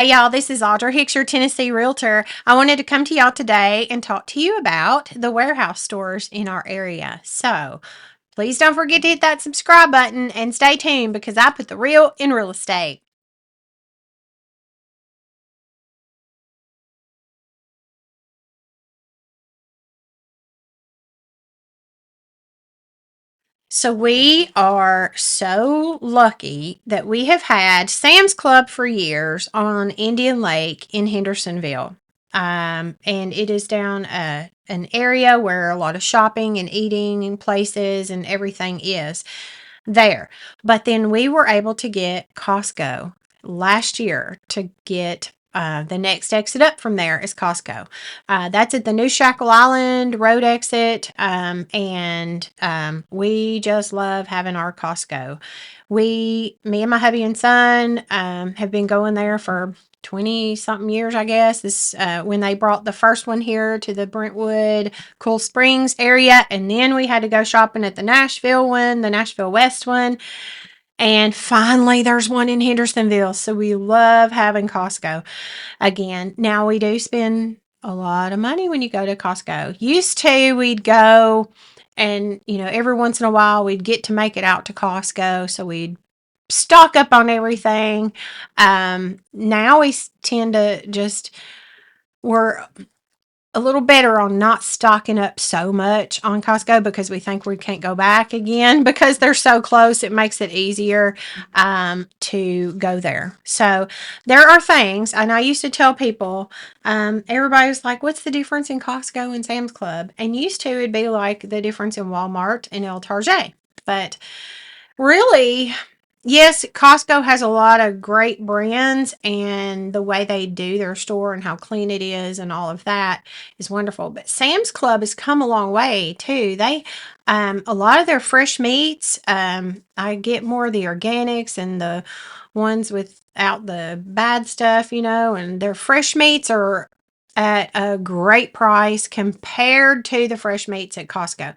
Hey y'all, this is Audra Hicks, your Tennessee Realtor. I wanted to come to y'all today and talk to you about the warehouse stores in our area. So please don't forget to hit that subscribe button and stay tuned because I put the real in real estate. So we are so lucky that we have had Sam's Club for years on Indian Lake in Hendersonville. And it is down an area where a lot of shopping and eating and places and everything is there. But then we were able to get Costco last year to get the next exit up from there is Costco. That's at the New Shackle Island road exit. And we just love having our Costco. Me and my hubby and son, have been going there for 20 something years, I guess. This, when they brought the first one here to the Brentwood, Cool Springs area. And then we had to go shopping at the Nashville one, the Nashville West one. And finally, there's one in Hendersonville. So we love having Costco again. Now we do spend a lot of money when you go to Costco. Used to, we'd go and, every once in a while we'd get to make it out to Costco. So we'd stock up on everything. Now we tend to we're a little better on not stocking up so much on Costco because we think we can't go back again because they're so close. It makes it easier to go there. So there are things, and I used to tell people, everybody was like, what's the difference in Costco and Sam's Club? And used to, it'd be like the difference in Walmart and El Target. But really, yes, Costco has a lot of great brands, and the way they do their store and how clean it is and all of that is wonderful. But Sam's Club has come a long way too. A lot of their fresh meats, I get more of the organics and the ones without the bad stuff, and their fresh meats are at a great price compared to the fresh meats at Costco.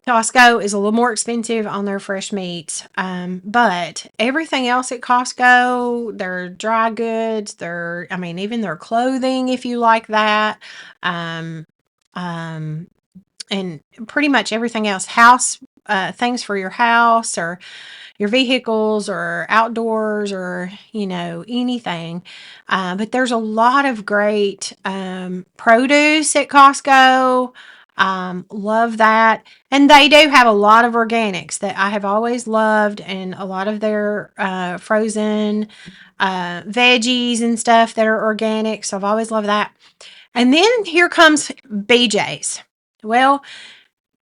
Costco is a little more expensive on their fresh meats, but everything else at Costco, their dry goods, even their clothing, if you like that, um, um, and pretty much everything else, things for your house or your vehicles or outdoors or, anything. But there's a lot of great produce at Costco. Love that. And they do have a lot of organics that I have always loved, and a lot of their frozen veggies and stuff that are organic. So I've always loved that. And then here comes BJ's. Well,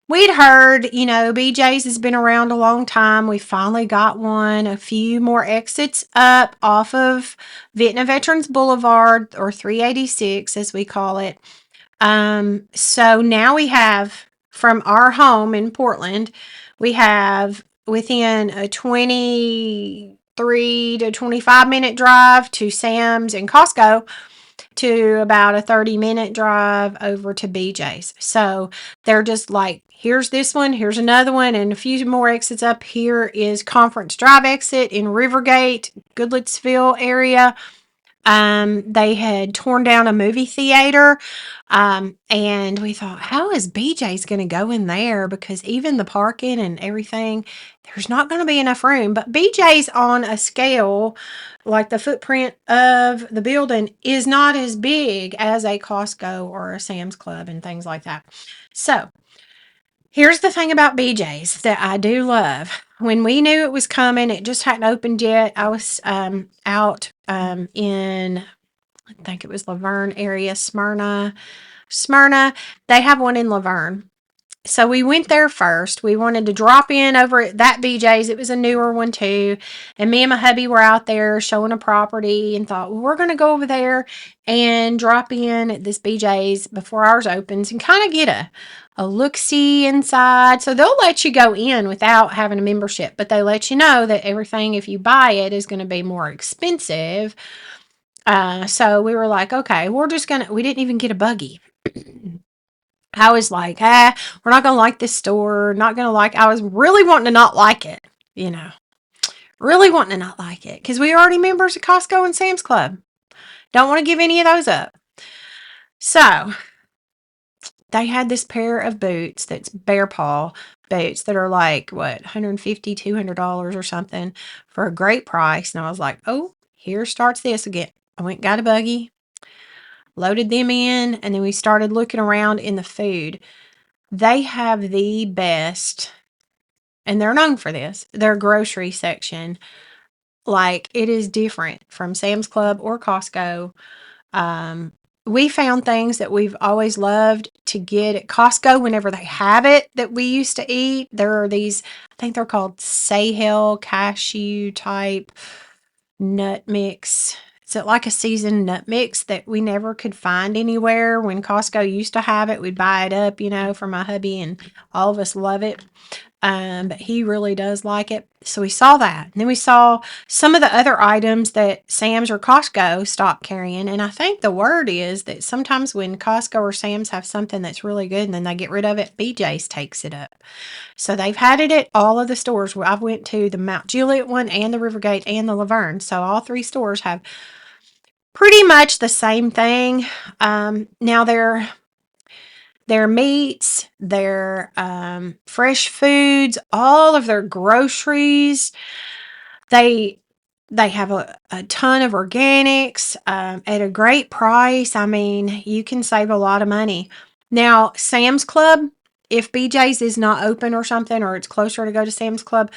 we'd heard, BJ's has been around a long time. We finally got one, a few more exits up off of Ventnor Veterans Boulevard, or 386 as we call it. So now we have, from our home in Portland, we have within a 23 to 25-minute drive to Sam's and Costco, to about a 30-minute drive over to BJ's. So they're just like, here's this one, here's another one, and a few more exits up. Here is Conference Drive exit in Rivergate, Goodlettsville area. They had torn down a movie theater. And we thought, how is BJ's going to go in there? Because even the parking and everything, there's not going to be enough room. But BJ's, on a scale, like the footprint of the building, is not as big as a Costco or a Sam's Club and things like that. So here's the thing about BJ's that I do love. When we knew it was coming, it just hadn't opened yet. I was out in, I think it was Laverne area, Smyrna. They have one in Laverne. So we went there first. We wanted to drop in over at that BJ's. It was a newer one too. And me and my hubby were out there showing a property and thought, well, we're going to go over there and drop in at this BJ's before ours opens and kind of get a look-see inside. So they'll let you go in without having a membership, but they let you know that everything, if you buy it, is going to be more expensive. So we were like, okay, we didn't even get a buggy. I was like, we're not going to like this store. Not going to like, I was really wanting to not like it, you know, Really wanting to not like it because we are already members of Costco and Sam's Club. Don't want to give any of those up. So they had this pair of boots that's bear paw boots that are like, what, $150, $200 or something for a great price. And I was like, oh, here starts this again. I went and got a buggy, loaded them in, and then we started looking around in the food. They have the best, and they're known for this, their grocery section. Like, it is different from Sam's Club or Costco. Um, we found things that we've always loved to get at Costco whenever they have it that we used to eat. There are these, I think they're called Sahel cashew type nut mix. Is it like a seasoned nut mix that we never could find anywhere? When Costco used to have it, we'd buy it up, for my hubby, and all of us love it. But he really does like it. So we saw that. And then we saw some of the other items that Sam's or Costco stopped carrying. And I think the word is that sometimes when Costco or Sam's have something that's really good and then they get rid of it, BJ's takes it up. So they've had it at all of the stores. I've went to the Mount Juliet one and the Rivergate and the Laverne. So all three stores have pretty much the same thing. Now their meats, their fresh foods, all of their groceries. They they have a ton of organics at a great price. I mean, you can save a lot of money. Now, Sam's Club, if BJ's is not open or something, or it's closer to go to Sam's Club,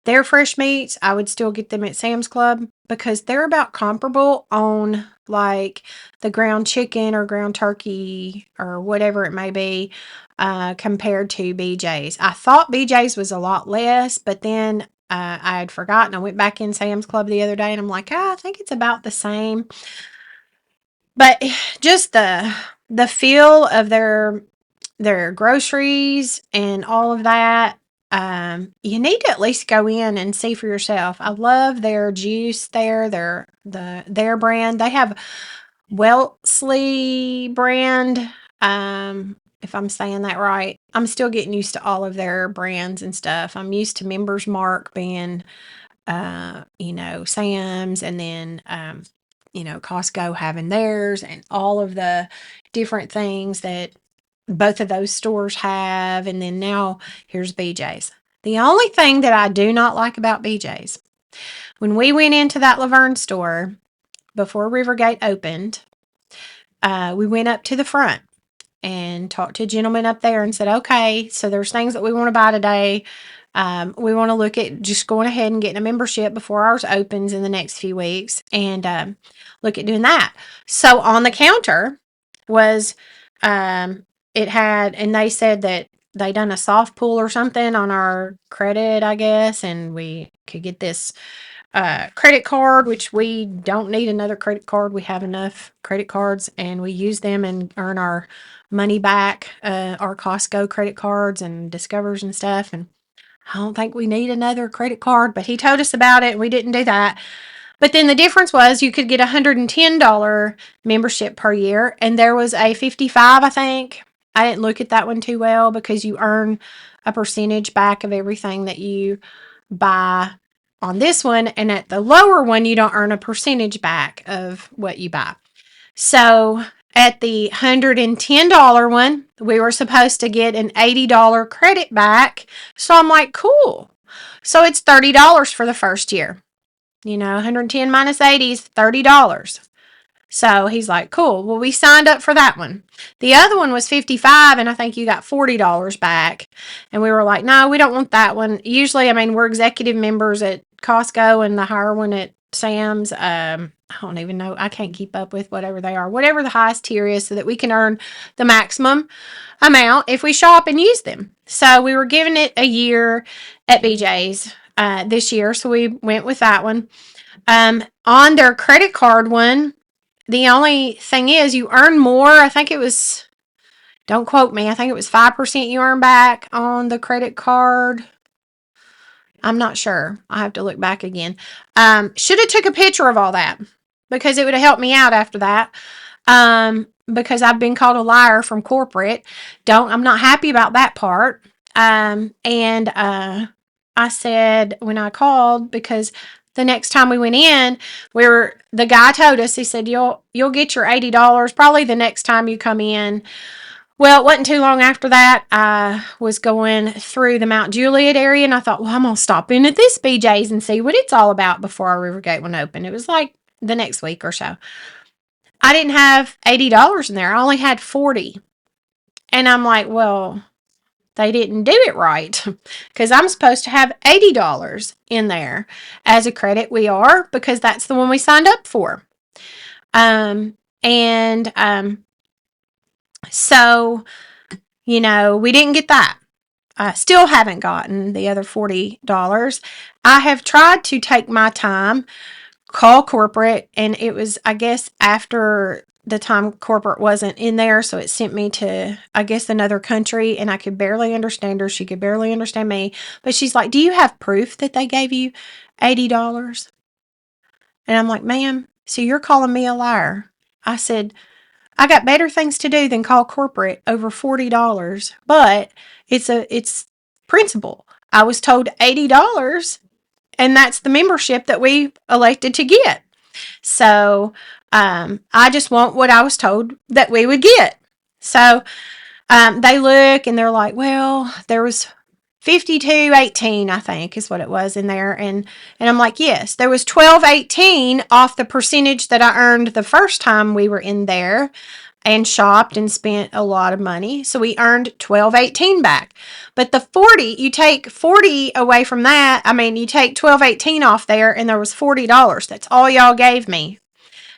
their fresh meats, I would still get them at Sam's Club because they're about comparable on like the ground chicken or ground turkey or whatever it may be compared to BJ's. I thought BJ's was a lot less, but then I had forgotten. I went back in Sam's Club the other day and I'm like, I think it's about the same. But just the feel of their groceries and all of that. You need to at least go in and see for yourself. I love their juice there, their brand. They have Wellesley brand. If I'm saying that right. I'm still getting used to all of their brands and stuff. I'm used to Members Mark being Sam's, and then Costco having theirs, and all of the different things that both of those stores have. And then now here's BJ's. The only thing that I do not like about BJ's, when we went into that Laverne store before Rivergate opened, we went up to the front and talked to a gentleman up there and said, okay, so there's things that we want to buy today. We want to look at just going ahead and getting a membership before ours opens in the next few weeks, and look at doing that. So on the counter was, it had, and they said that they done a soft pull or something on our credit, I guess, and we could get this credit card, which we don't need another credit card. We have enough credit cards and we use them and earn our money back, our Costco credit cards and Discovers and stuff. And I don't think we need another credit card, but he told us about it and we didn't do that. But then the difference was you could get a $110 membership per year, and there was a 55, I think. I didn't look at that one too well because you earn a percentage back of everything that you buy on this one, and at the lower one you don't earn a percentage back of what you buy. So at the $110 one, we were supposed to get an $80 credit back. So I'm like, cool. So it's $30 for the first year. 110 minus 80 is $30. So he's like, cool. Well, we signed up for that one. The other one was 55, and I think you got $40 back. And we were like, no, we don't want that one. Usually, I mean, we're executive members at Costco and the higher one at Sam's. I don't even know. I can't keep up with whatever they are, whatever the highest tier is, so that we can earn the maximum amount if we shop and use them. So we were giving it a year at BJ's this year. So we went with that one. On their credit card one, the only thing is you earn more. I think it was, don't quote me, I think it was 5% you earn back on the credit card. I'm not sure. I have to look back again. Should have took a picture of all that because it would have helped me out after that. Because I've been called a liar from corporate. I'm not happy about that part. And I said when I called, because the next time we went in, the guy told us, he said, you'll get your $80 probably the next time you come in. Well, it wasn't too long after that. I was going through the Mount Juliet area, and I thought, well, I'm going to stop in at this BJ's and see what it's all about before our Rivergate one opened. It was like the next week or so. I didn't have $80 in there. I only had 40. And I'm like, well, they didn't do it right, because I'm supposed to have $80 in there as a credit. We are, because that's the one we signed up for. And so, we didn't get that. I still haven't gotten the other $40. I have tried to take my time, call corporate, and it was, I guess, after the time corporate wasn't in there, so it sent me to, I guess, another country, and I could barely understand her. She could barely understand me, but she's like, do you have proof that they gave you $80? And I'm like, ma'am, so you're calling me a liar? I said, I got better things to do than call corporate over $40, but it's principle. I was told $80, and that's the membership that we elected to get. So I just want what I was told that we would get. So they look and they're like, well, there was 52.18, I think is what it was in there. And I'm like, yes, there was 12.18 off the percentage that I earned the first time we were in there and shopped and spent a lot of money. So we earned 12.18 back. But the 40, you take 40 away from that. I mean, you take 12.18 off there, and there was $40. That's all y'all gave me.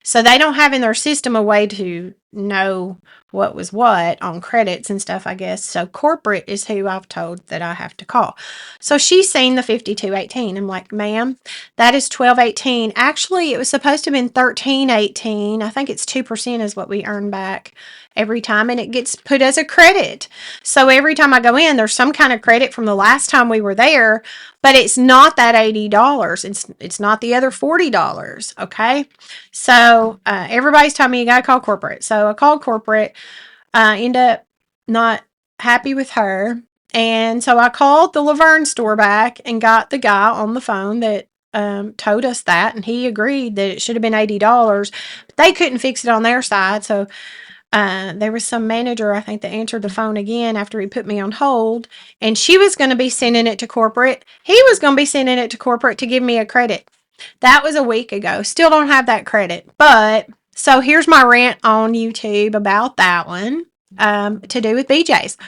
So they don't have in their system a way to know what was what on credits and stuff, I guess. So corporate is who I've told that I have to call. So she's seen the 52.18. I'm like, ma'am, that is 12.18. Actually, it was supposed to have been 13.18. I think it's 2% is what we earn back every time, and it gets put as a credit. So every time I go in, there's some kind of credit from the last time we were there, but it's not that $80. It's not the other $40. Okay. So everybody's telling me you gotta call corporate. So I called corporate. I end up not happy with her. And so I called the Laverne store back and got the guy on the phone that told us that, and he agreed that it should have been $80. But they couldn't fix it on their side. So there was some manager, I think, that answered the phone again after he put me on hold, and she was going to be sending it to corporate. He was going to be sending it to corporate to give me a credit. That was a week ago. Still don't have that credit. But so here's my rant on YouTube about that one, to do with BJ's.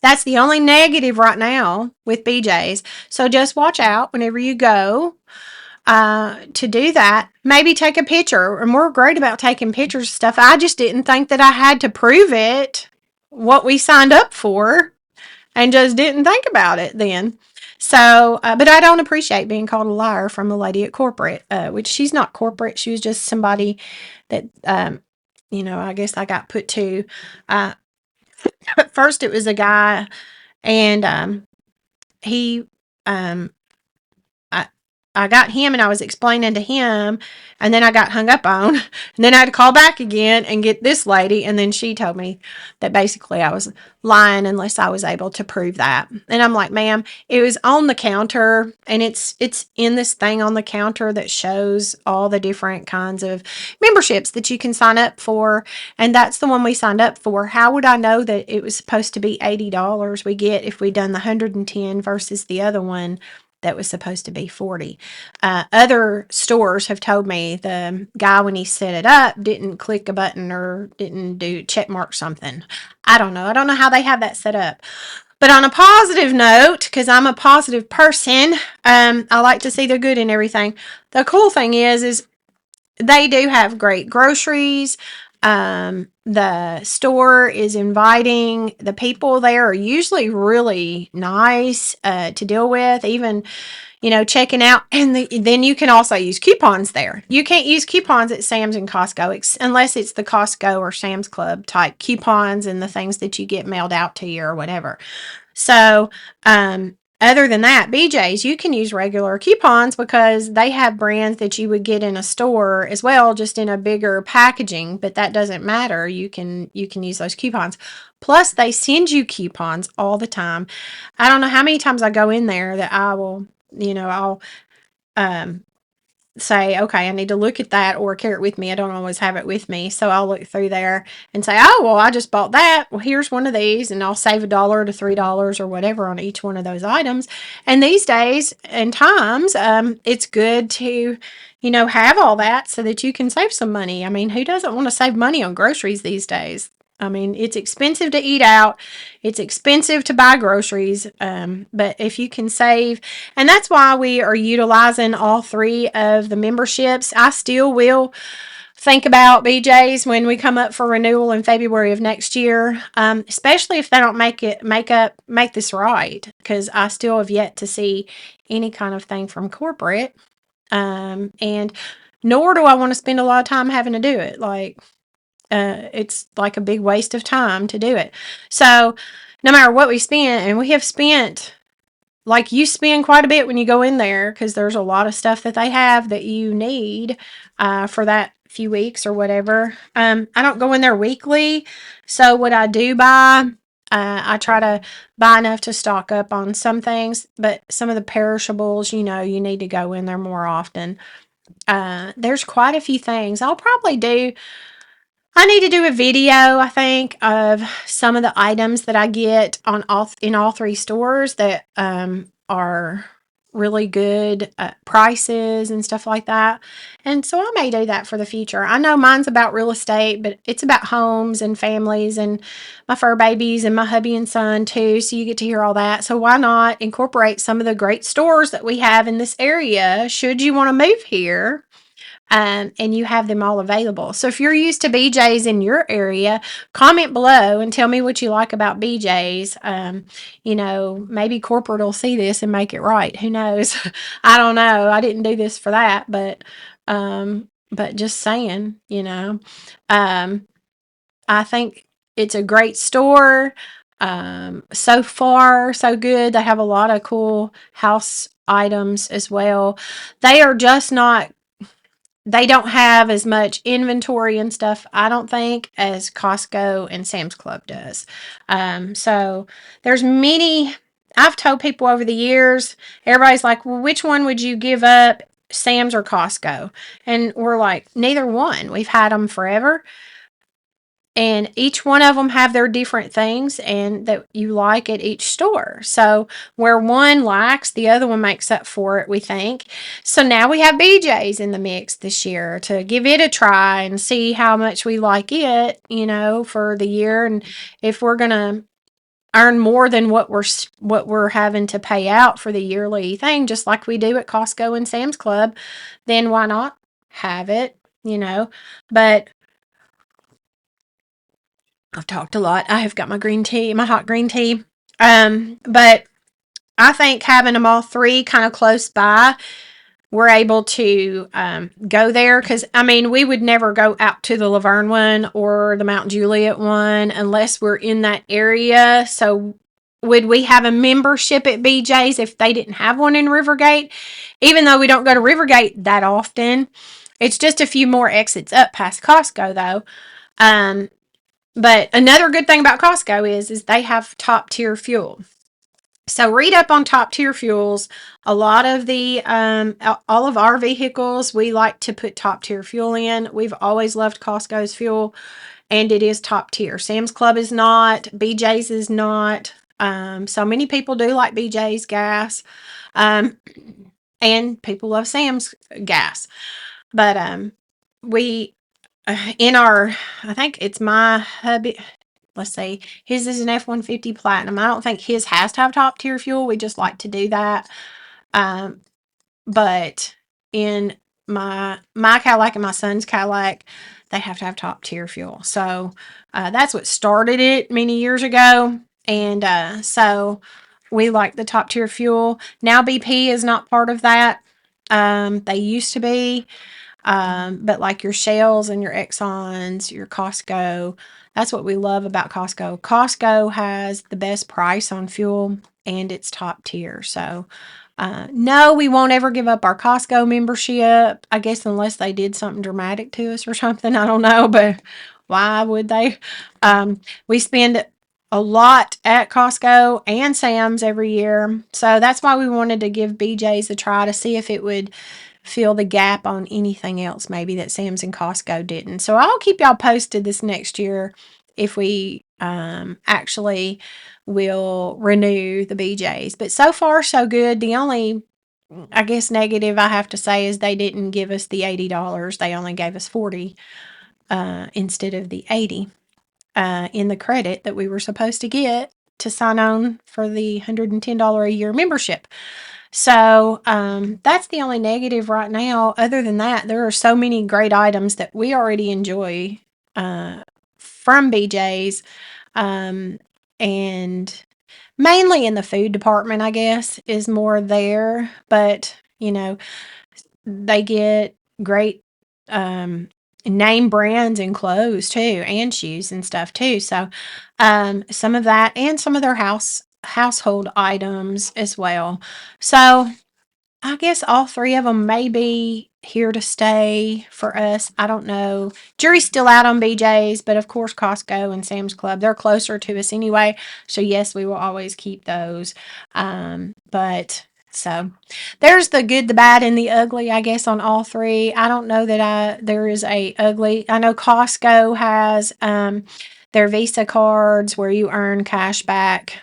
That's the only negative right now with BJ's. So just watch out whenever you go to do that. Maybe take a picture. And we're great about taking pictures of stuff. I just didn't think that I had to prove it, what we signed up for, and just didn't think about it then. So, but I don't appreciate being called a liar from a lady at corporate, which she's not corporate. She was just somebody that, I guess I got put to. At first, it was a guy, and he, um, I, I got him and I was explaining to him, and then I got hung up on, and then I had to call back again and get this lady, and then she told me that basically I was lying unless I was able to prove that. And I'm like, ma'am, it was on the counter, and it's in this thing on the counter that shows all the different kinds of memberships that you can sign up for, and that's the one we signed up for. How would I know that it was supposed to be $80 we get if we done the 110 versus the other one that was supposed to be 40? Other stores have told me the guy, when he set it up, didn't click a button or didn't do check mark something. I don't know. I don't know how they have that set up. But on a positive note, because I'm a positive person, I like to see the good in everything. The cool thing is they do have great groceries. The store is inviting. The people there are usually really nice to deal with, even, checking out. And then you can also use coupons there. You can't use coupons at Sam's and Costco unless it's the Costco or Sam's Club type coupons and the things that you get mailed out to you or whatever. So, other than that, BJ's, you can use regular coupons because they have brands that you would get in a store as well, just in a bigger packaging, but that doesn't matter. You can use those coupons. Plus, they send you coupons all the time. I don't know how many times I go in there that I will I'll um, say, okay, I need to look at that or carry it with me. I don't always have it with me. So I'll look through there and say, oh, well, I just bought that. Well, here's one of these. And I'll save $1 to $3 or whatever on each one of those items. And these days and times, it's good to, have all that so that you can save some money. I mean, who doesn't want to save money on groceries these days? I mean, it's expensive to eat out. It's expensive to buy groceries. But if you can save, and that's why we are utilizing all three of the memberships. I still will think about BJ's when we come up for renewal in February of next year, especially if they don't make this right, because I still have yet to see any kind of thing from corporate. And nor do I want to spend a lot of time having to do it. Like, it's like a big waste of time to do it. So, no matter what we spend, and we have spent, like, you spend quite a bit when you go in there because there's a lot of stuff that they have that you need for that few weeks or whatever. I don't go in there weekly, so what I do buy, I try to buy enough to stock up on some things, but some of the perishables, you need to go in there more often. There's quite a few things. I need to do a video, I think, of some of the items that I get in all three stores that are really good prices and stuff like that. And so I may do that for the future. I know mine's about real estate, but it's about homes and families and my fur babies and my hubby and son too. So you get to hear all that. So why not incorporate some of the great stores that we have in this area should you want to move here? And you have them all available. So if you're used to BJ's in your area, comment below and tell me what you like about BJ's. Maybe corporate will see this and make it right. Who knows? I don't know. I didn't do this for that, but just saying, I think it's a great store. So far, so good. They have a lot of cool house items as well. They are just not they don't have as much inventory and stuff, I don't think, as Costco and Sam's Club does. So there's many. I've told people over the years, everybody's like, well, which one would you give up, Sam's or Costco? And we're like, neither one. We've had them forever. And each one of them have their different things and that you like at each store. So where one lacks, the other one makes up for it, we think. So now we have BJ's in the mix this year to give it a try and see how much we like it, for the year. And if we're going to earn more than what we're having to pay out for the yearly thing, just like we do at Costco and Sam's Club, then why not have it? But I've talked a lot. I have got my green tea, my hot green tea. But I think having them all three kind of close by, we're able to go there because, I mean, we would never go out to the Laverne one or the Mount Juliet one unless we're in that area. So would we have a membership at BJ's if they didn't have one in Rivergate? Even though we don't go to Rivergate that often, it's just a few more exits up past Costco though. But another good thing about Costco is they have top tier fuel. So read up on top tier fuels. A lot of all of our vehicles, we like to put top tier fuel in. We've always loved Costco's fuel, and it is top tier. Sam's Club is not. BJ's is not. So many people do like BJ's gas, um, and people love Sam's gas. But we in our, I think it's my hubby. Let's see, his is an F-150 Platinum. I don't think his has to have top tier fuel. We just like to do that. Um, but in my Cadillac and my son's Cadillac, they have to have top tier fuel. So that's what started it many years ago. And so we like the top tier fuel. Now BP is not part of that. They used to be. But like your Shells and your Exxons, your Costco, that's what we love about Costco. Costco has the best price on fuel and it's top tier. So, no, we won't ever give up our Costco membership. I guess unless they did something dramatic to us or something. I don't know, but why would they? We spend a lot at Costco and Sam's every year. So that's why we wanted to give BJ's a try to see if it would fill the gap on anything else maybe that Sam's and Costco didn't. So I'll keep y'all posted this next year if we actually will renew the BJ's. But so far so good. The only I guess negative I have to say is they didn't give us the $80. They only gave us 40 instead of the 80 in the credit that we were supposed to get to sign on for the $110 a year membership. So that's the only negative right now. Other than that, there are so many great items that we already enjoy from BJ's, and mainly in the food department, I guess, is more there. But they get great um, name brands and clothes too, and shoes and stuff too. So some of that and some of their household items as well. So I guess all three of them may be here to stay for us. I don't know. Jury's still out on BJ's, but of course Costco and Sam's Club, they're closer to us anyway. So yes, we will always keep those. But so there's the good, the bad, and the ugly, I guess, on all three. I don't know that there is a ugly. I know Costco has their Visa cards where you earn cash back.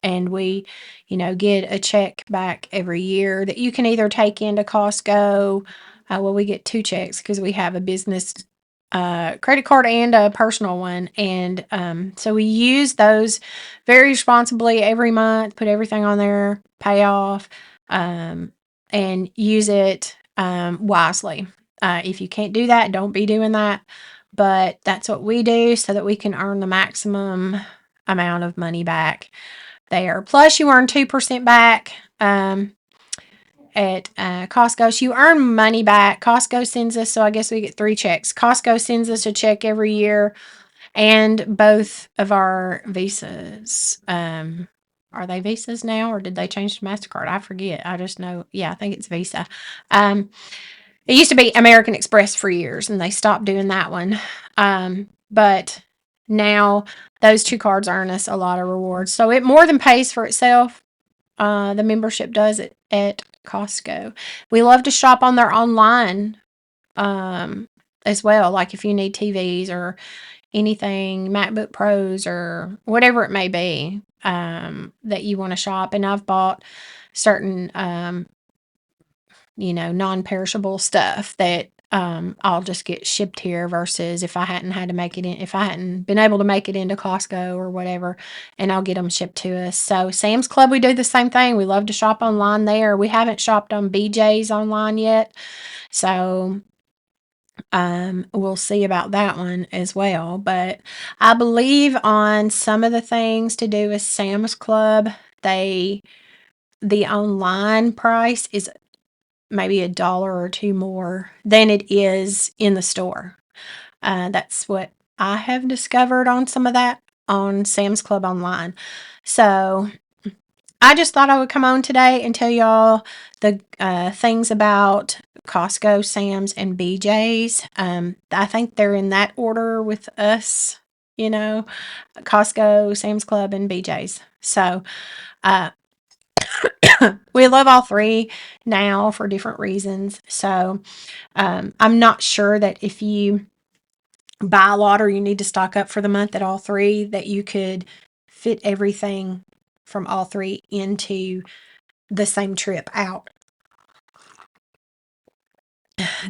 And we get a check back every year that you can either take into Costco. Well, we get two checks because we have a business credit card and a personal one. And so we use those very responsibly every month, put everything on there, pay off, and use it wisely. If you can't do that, don't be doing that. But that's what we do so that we can earn the maximum amount of money back there. Plus, you earn 2% back at Costco. So you earn money back. Costco sends us, so I guess we get three checks. Costco sends us a check every year, and both of our visas. Are they visas now, or did they change to MasterCard? I forget. I just know. Yeah, I think it's Visa. It used to be American Express for years, and they stopped doing that one. But now those two cards earn us a lot of rewards. So it more than pays for itself. The membership does it at Costco. We love to shop on their online as well. Like if you need TVs or anything, MacBook Pros or whatever it may be that you want to shop. And I've bought certain non-perishable stuff that I'll just get shipped here versus if I hadn't been able to make it into Costco or whatever, and I'll get them shipped to us. So Sam's Club, we do the same thing. We love to shop online there. We haven't shopped on BJ's online yet. So we'll see about that one as well. But I believe on some of the things to do with Sam's Club, the online price is maybe $1 or $2 more than it is in the store. That's what I have discovered on some of that on Sam's Club online. So I just thought I would come on today and tell y'all the things about Costco, Sam's, and BJ's. I think they're in that order with us, Costco, Sam's Club, and BJ's. So uh, we love all three now for different reasons. So I'm not sure that if you buy a lot or you need to stock up for the month at all three, that you could fit everything from all three into the same trip out.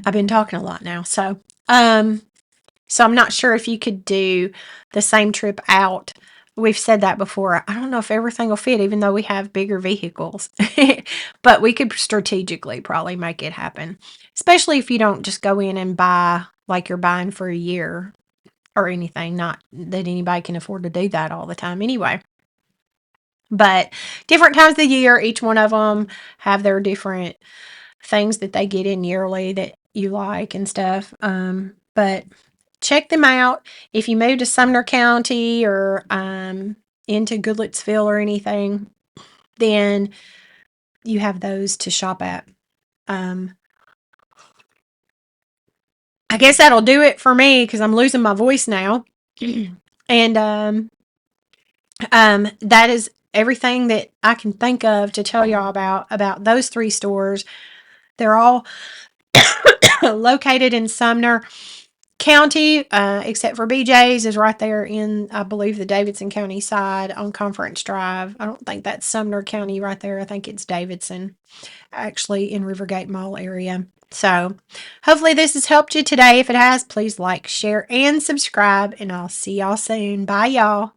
I've been talking a lot now. So I'm not sure if you could do the same trip out. We've said that before. I don't know if everything will fit, even though we have bigger vehicles. But we could strategically probably make it happen, especially if you don't just go in and buy like you're buying for a year or anything. Not that anybody can afford to do that all the time anyway. But different times of the year, each one of them have their different things that they get in yearly that you like and stuff. But check them out. If you move to Sumner County or into Goodlettsville or anything, then you have those to shop at. I guess that'll do it for me because I'm losing my voice now. And That is everything that I can think of to tell y'all about those three stores. They're all located in Sumner County, except for BJ's is right there in, I believe, the Davidson County side on Conference Drive. I don't think that's Sumner County right there. I think it's Davidson, actually in Rivergate Mall area. So, hopefully this has helped you today. If it has, please like, share, and subscribe, and I'll see y'all soon. Bye, y'all.